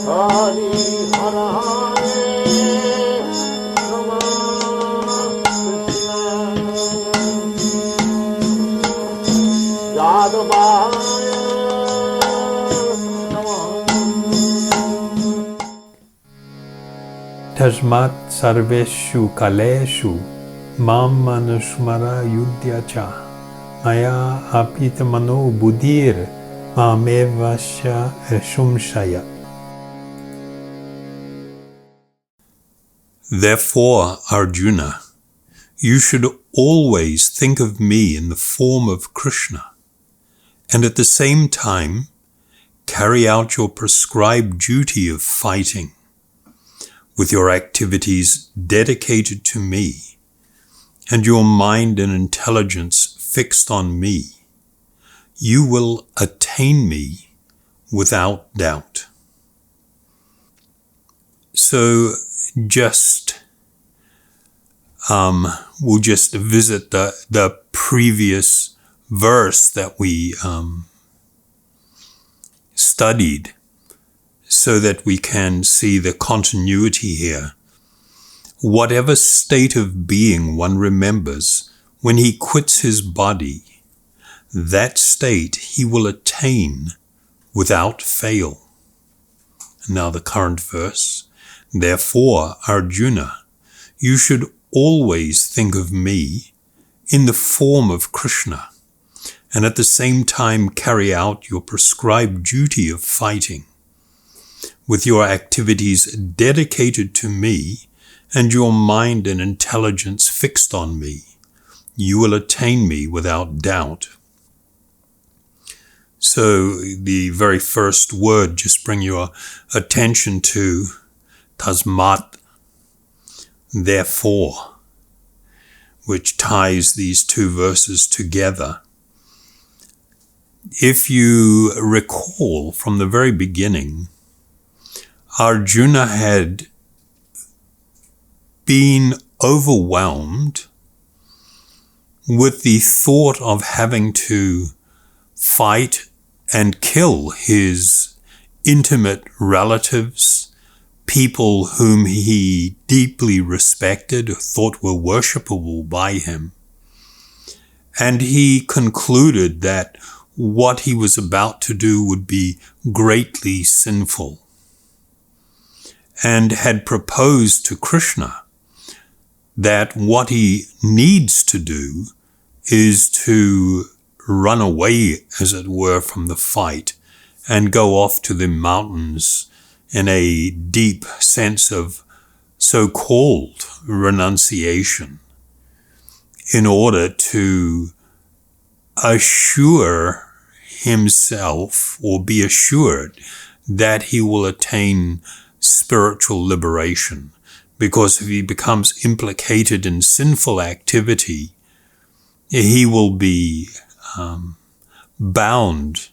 Hari Hara Rama Krishna Yadavaya Tasmat sarveshu kaleshu mam manusmara yudhyacha maya apita mano buddhir mamevasya shumshaya. Therefore, Arjuna, you should always think of me in the form of Krishna, and at the same time carry out your prescribed duty of fighting. With your activities dedicated to me, and your mind and intelligence fixed on me, you will attain me without doubt. So we'll just visit the previous verse that we studied, so that we can see the continuity here. Whatever state of being one remembers when he quits his body, that state he will attain without fail. Now the current verse. Therefore, Arjuna, you should always think of me in the form of Krishna, and at the same time carry out your prescribed duty of fighting. With your activities dedicated to me and your mind and intelligence fixed on me, you will attain me without doubt. So the very first word, just bring your attention to tasmat, therefore, which ties these two verses together. If you recall from the very beginning, Arjuna had been overwhelmed with the thought of having to fight and kill his intimate relatives, people whom he deeply respected, thought were worshipable by him. And he concluded that what he was about to do would be greatly sinful, and had proposed to Krishna that what he needs to do is to run away, as it were, from the fight and go off to the mountains in a deep sense of so-called renunciation, in order to assure himself, or be assured, that he will attain spiritual liberation. Because if he becomes implicated in sinful activity, he will be bound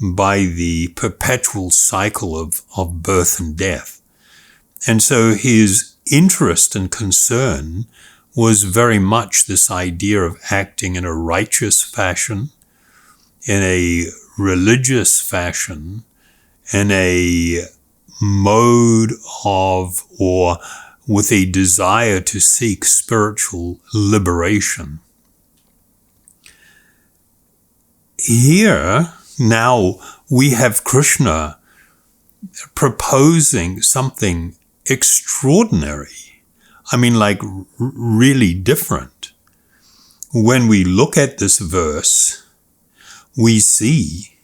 by the perpetual cycle of birth and death. And so his interest and concern was very much this idea of acting in a righteous fashion, in a religious fashion, in a mode of, or with a desire to seek spiritual liberation. Here, now, we have Krishna proposing something extraordinary. I mean, like really different. When we look at this verse, we see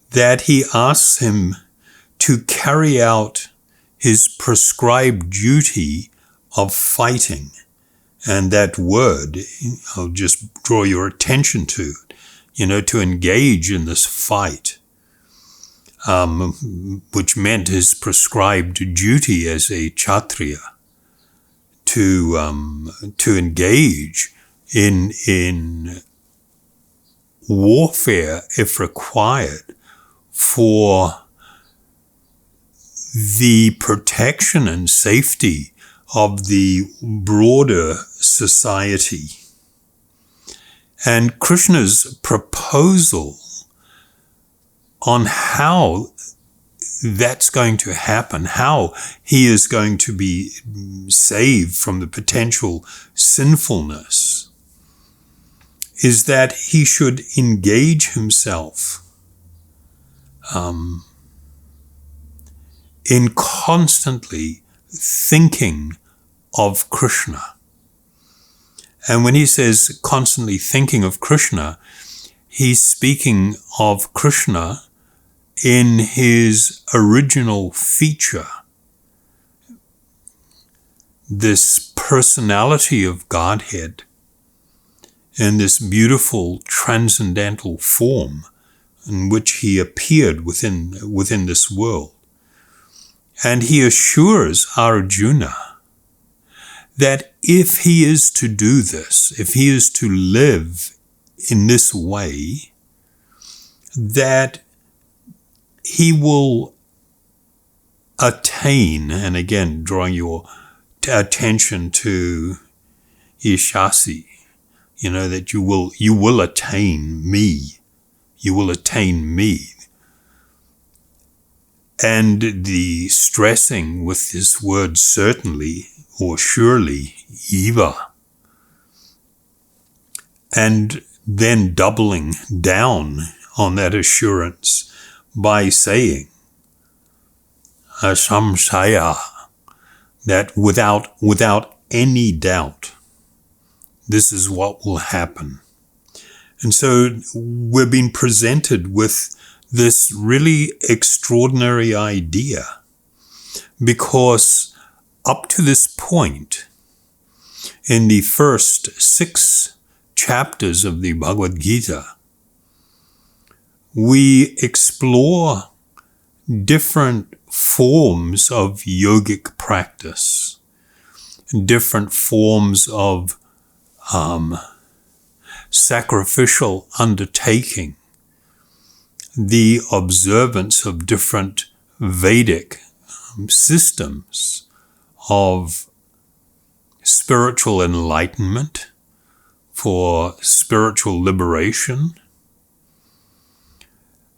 that he asks him to carry out his prescribed duty of fighting. And that word, I'll just draw your attention to, to engage in this fight, which meant his prescribed duty as a Kshatriya, to engage in warfare if required for the protection and safety of the broader society. And Krishna's proposal on how that's going to happen, how he is going to be saved from the potential sinfulness, is that he should engage himself in constantly thinking of Krishna. And when he says constantly thinking of Krishna, he's speaking of Krishna in his original feature, this personality of Godhead and this beautiful transcendental form in which he appeared within this world. And he assures Arjuna that if he is to do this, if he is to live in this way, that he will attain, and again drawing your attention to Ishasi, that you will attain me. You will attain me. And the stressing with this word certainly or surely, eva. And then doubling down on that assurance by saying, asamsaya, that without any doubt, this is what will happen. And so we're being presented with this really extraordinary idea, because up to this point, in the first 6 chapters of the Bhagavad Gita, we explore different forms of yogic practice, different forms of sacrificial undertaking, the observance of different Vedic systems of spiritual enlightenment, for spiritual liberation.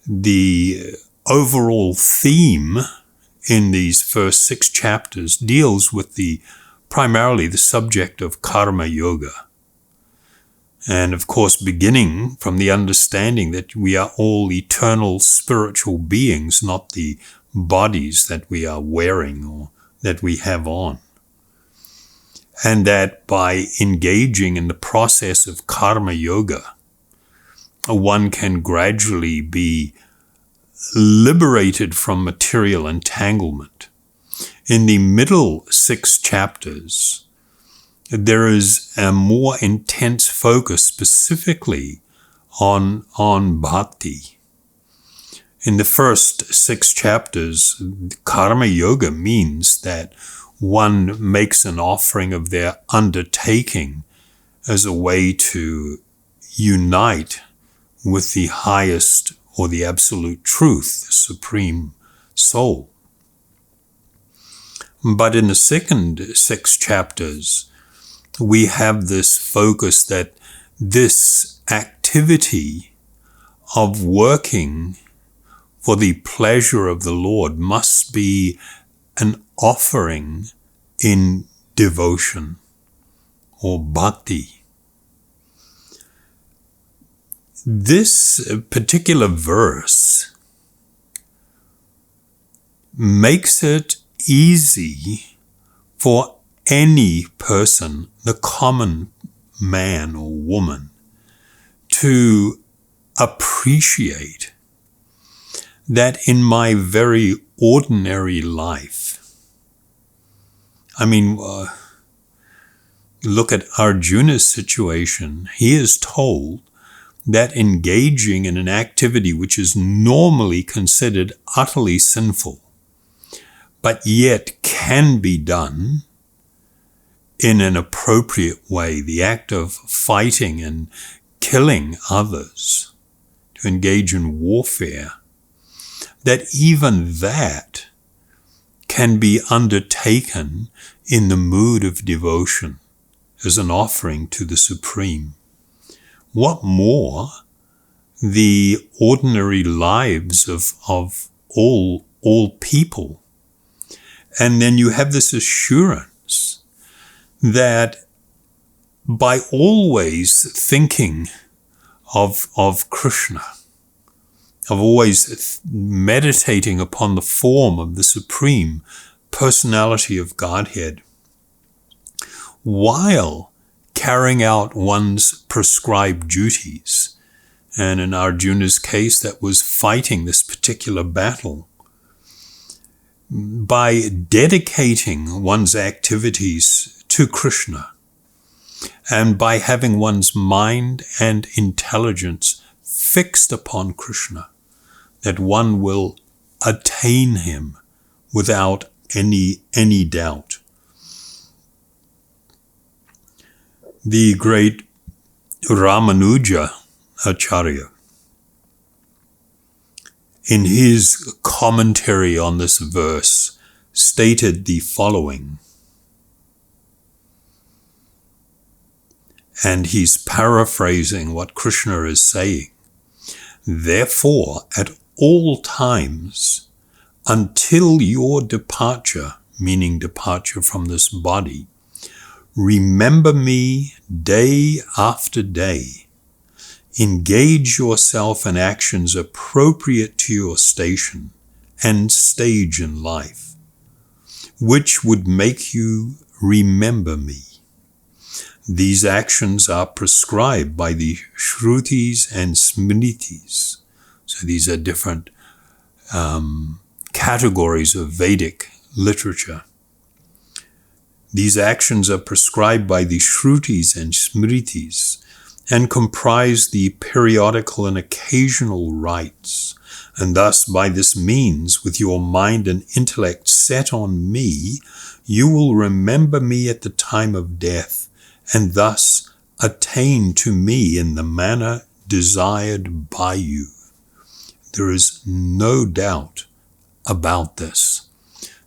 The overall theme in these first 6 chapters deals with primarily the subject of karma yoga. And of course, beginning from the understanding that we are all eternal spiritual beings, not the bodies that we are wearing or that we have on. And that by engaging in the process of karma yoga, one can gradually be liberated from material entanglement. In the middle 6 chapters, there is a more intense focus specifically on bhakti. In the first 6 chapters, karma yoga means that one makes an offering of their undertaking as a way to unite with the highest or the absolute truth, the supreme soul. But in the second 6 chapters, we have this focus that this activity of working for the pleasure of the Lord must be an offering in devotion or bhakti. This particular verse makes it easy for any person, the common man or woman, to appreciate that in my very ordinary life, look at Arjuna's situation. He is told that engaging in an activity which is normally considered utterly sinful, but yet can be done in an appropriate way, the act of fighting and killing others, to engage in warfare, that even that can be undertaken in the mood of devotion as an offering to the Supreme. What more, the ordinary lives of all all people. And then you have this assurance that by always thinking of Krishna, of always meditating upon the form of the Supreme Personality of Godhead, while carrying out one's prescribed duties, and in Arjuna's case, that was fighting this particular battle, by dedicating one's activities to Krishna, and by having one's mind and intelligence fixed upon Krishna, that one will attain him without any doubt. The great Ramanuja Acharya, in his commentary on this verse, stated the following, and he's paraphrasing what Krishna is saying. Therefore, at all times, until your departure, meaning departure from this body, remember me day after day. Engage yourself in actions appropriate to your station and stage in life, which would make you remember me. These actions are prescribed by the Shrutis and Smritis. So these are different categories of Vedic literature. These actions are prescribed by the Shrutis and Smritis and comprise the periodical and occasional rites. And thus, by this means, with your mind and intellect set on me, you will remember me at the time of death, and thus attain to me in the manner desired by you. There is no doubt about this.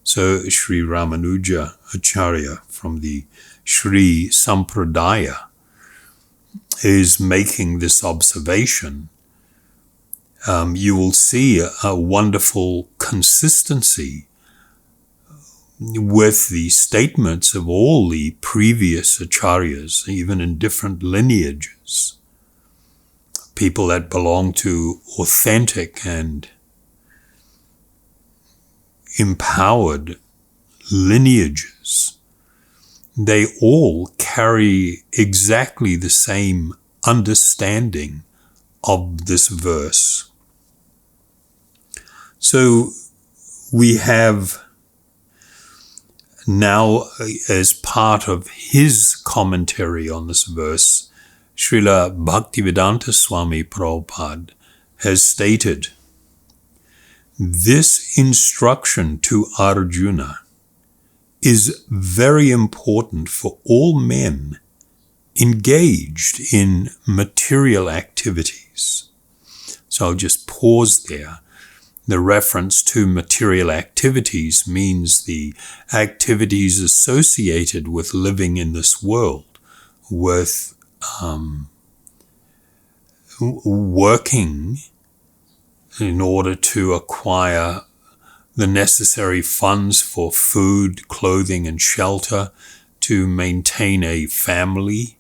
So Sri Ramanuja Acharya from the Sri Sampradaya is making this observation. You will see a wonderful consistency with the statements of all the previous acharyas, even in different lineages, people that belong to authentic and empowered lineages. They all carry exactly the same understanding of this verse. So we have now, as part of his commentary on this verse, Srila Bhaktivedanta Swami Prabhupada has stated, this instruction to Arjuna is very important for all men engaged in material activities. So I'll just pause there. The reference to material activities means the activities associated with living in this world, with working in order to acquire the necessary funds for food, clothing, and shelter, to maintain a family,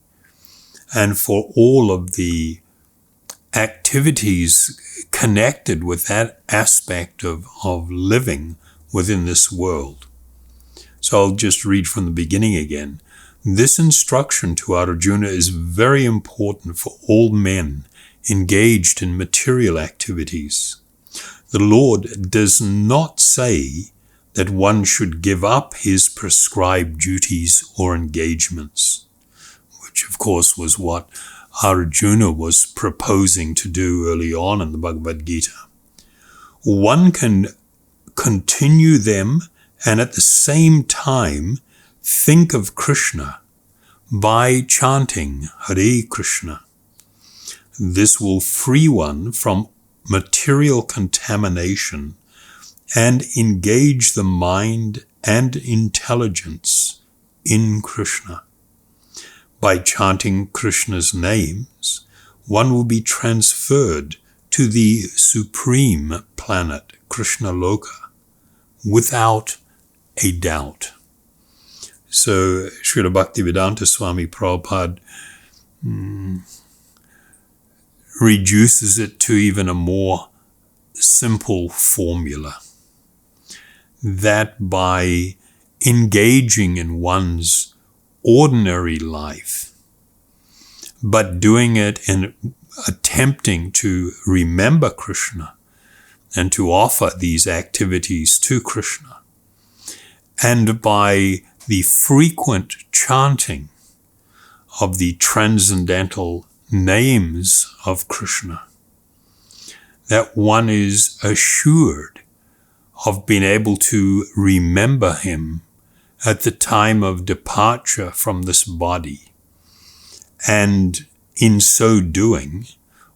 and for all of the activities connected with that aspect of living within this world. So I'll just read from the beginning again. This instruction to Arjuna is very important for all men engaged in material activities. The Lord does not say that one should give up his prescribed duties or engagements, which of course was what Arjuna was proposing to do early on in the Bhagavad Gita. One can continue them and at the same time think of Krishna by chanting Hare Krishna. This will free one from material contamination and engage the mind and intelligence in Krishna. By chanting Krishna's names, one will be transferred to the supreme planet, Krishna Loka, without a doubt. So Srila Bhaktivedanta Swami Prabhupada reduces it to even a more simple formula, that by engaging in one's ordinary life, but doing it in attempting to remember Krishna and to offer these activities to Krishna, and by the frequent chanting of the transcendental names of Krishna, that one is assured of being able to remember him at the time of departure from this body. And in so doing,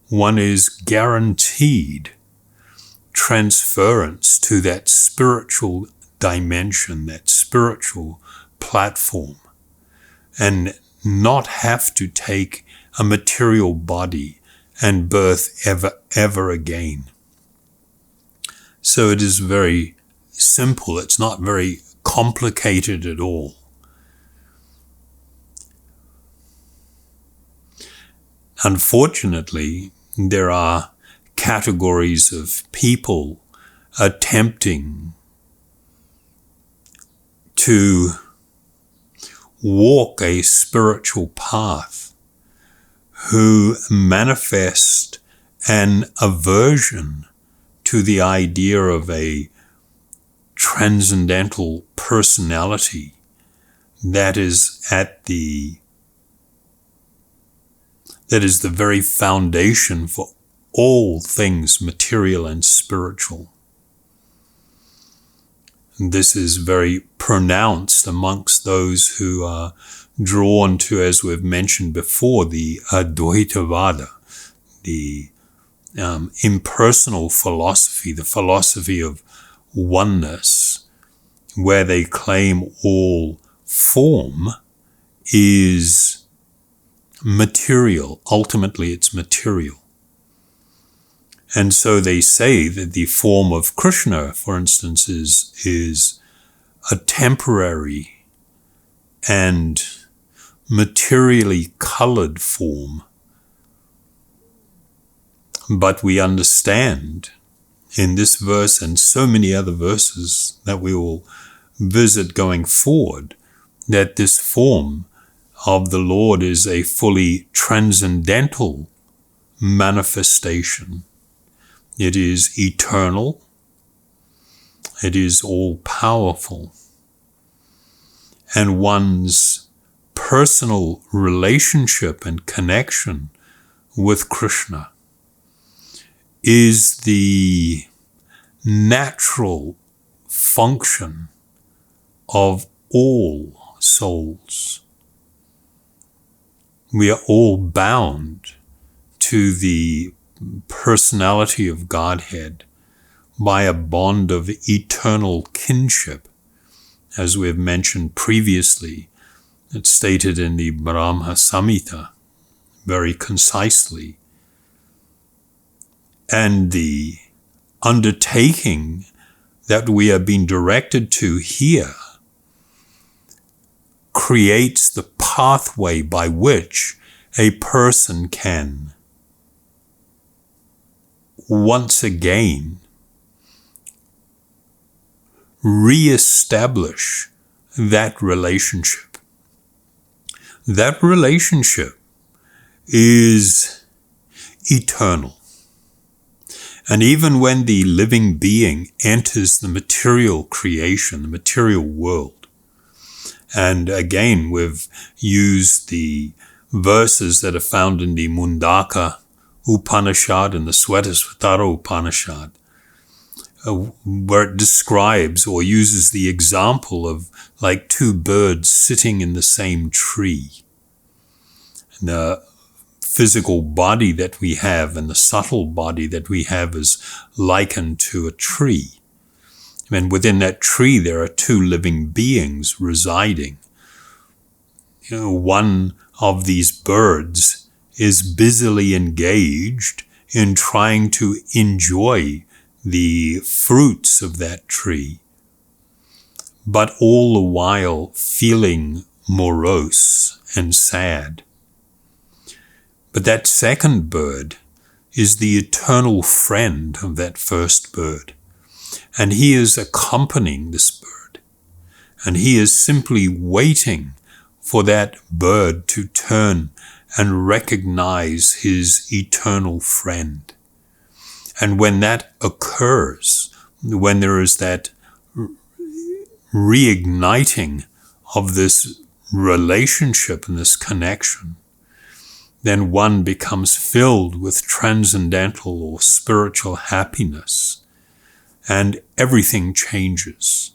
one is guaranteed transference to that spiritual dimension, that spiritual platform, and not have to take a material body and birth ever again. So it is very simple. It's not very complicated at all. Unfortunately, there are categories of people attempting to walk a spiritual path who manifest an aversion to the idea of a transcendental personality that is the very foundation for all things material and spiritual. This is very pronounced amongst those who are drawn to, as we've mentioned before, the Advaitavada, the impersonal philosophy, the philosophy of oneness, where they claim all form is material. Ultimately, it's material. And so they say that the form of Krishna, for instance, is a temporary and materially colored form. But we understand in this verse and so many other verses that we will visit going forward, that this form of the Lord is a fully transcendental manifestation. It is eternal. It is all-powerful. And one's personal relationship and connection with Krishna is the natural function of all souls. We are all bound to the personality of Godhead by a bond of eternal kinship, as we have mentioned previously. It's stated in the Brahma Samhita very concisely. And the undertaking that we are being directed to here creates the pathway by which a person can once again re-establish that relationship. That relationship is eternal. And even when the living being enters the material creation, the material world, and again we've used the verses that are found in the Mundaka Upanishad and the Swetasvatara Upanishad, where it describes or uses the example of like two birds sitting in the same tree. And the physical body that we have and the subtle body that we have is likened to a tree. And within that tree there are two living beings residing. One of these birds is busily engaged in trying to enjoy the fruits of that tree, but all the while feeling morose and sad. But that second bird is the eternal friend of that first bird, and he is accompanying this bird, and he is simply waiting for that bird to turn and recognize his eternal friend. And when that occurs, when there is that reigniting of this relationship and this connection, then one becomes filled with transcendental or spiritual happiness, and everything changes.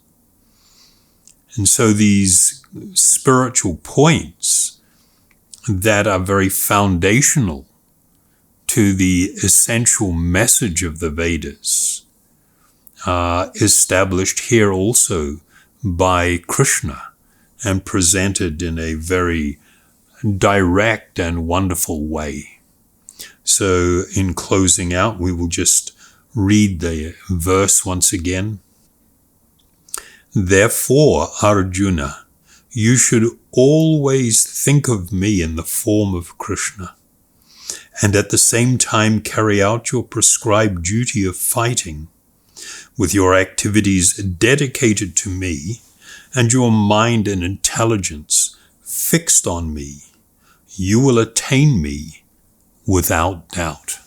And so these spiritual points that are very foundational to the essential message of the Vedas are established here also by Krishna and presented in a very direct and wonderful way. So in closing out, we will just read the verse once again. Therefore, Arjuna, you should always think of me in the form of Krishna, and at the same time carry out your prescribed duty of fighting with your activities dedicated to me and your mind and intelligence fixed on me. You will attain me without doubt.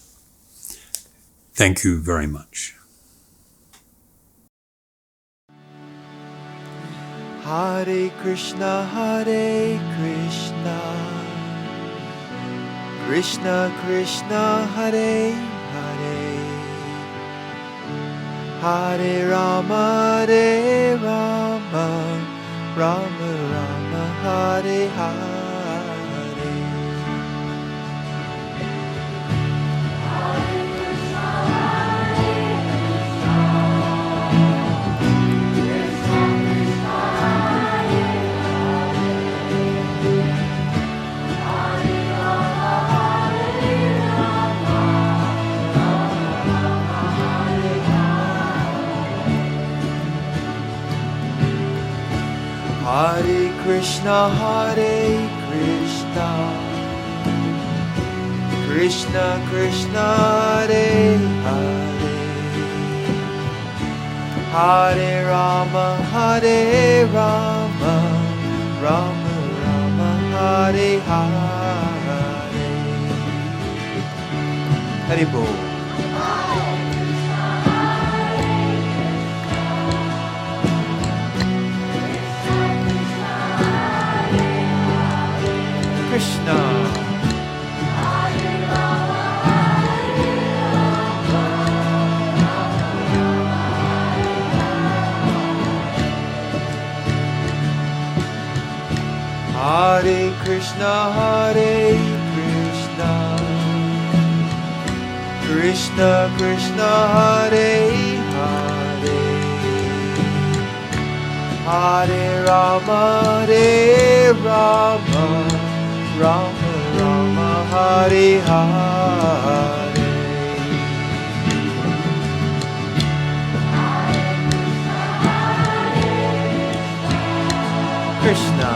Thank you very much. Hare Krishna, Krishna Krishna, Hare Hare, Hare Rama, Rama Rama, Hare Hare. Hare Krishna, Krishna Krishna, Hare Hare, Hare Rama, Rama Rama, Hare Hare. Hare Bol. Krishna. Hare Krishna, Krishna Krishna, Hare Hare, Hare Rama, Rama Rama, Hare Hare. Krishna.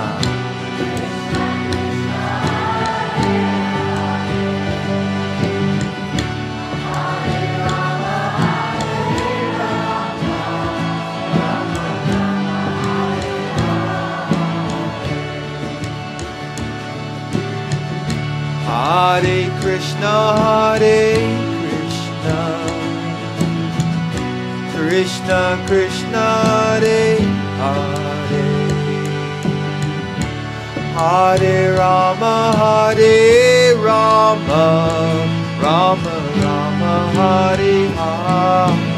Hare Krishna, Krishna Krishna, Hare Hare, Hare Rama, Rama Rama, Hare Hare.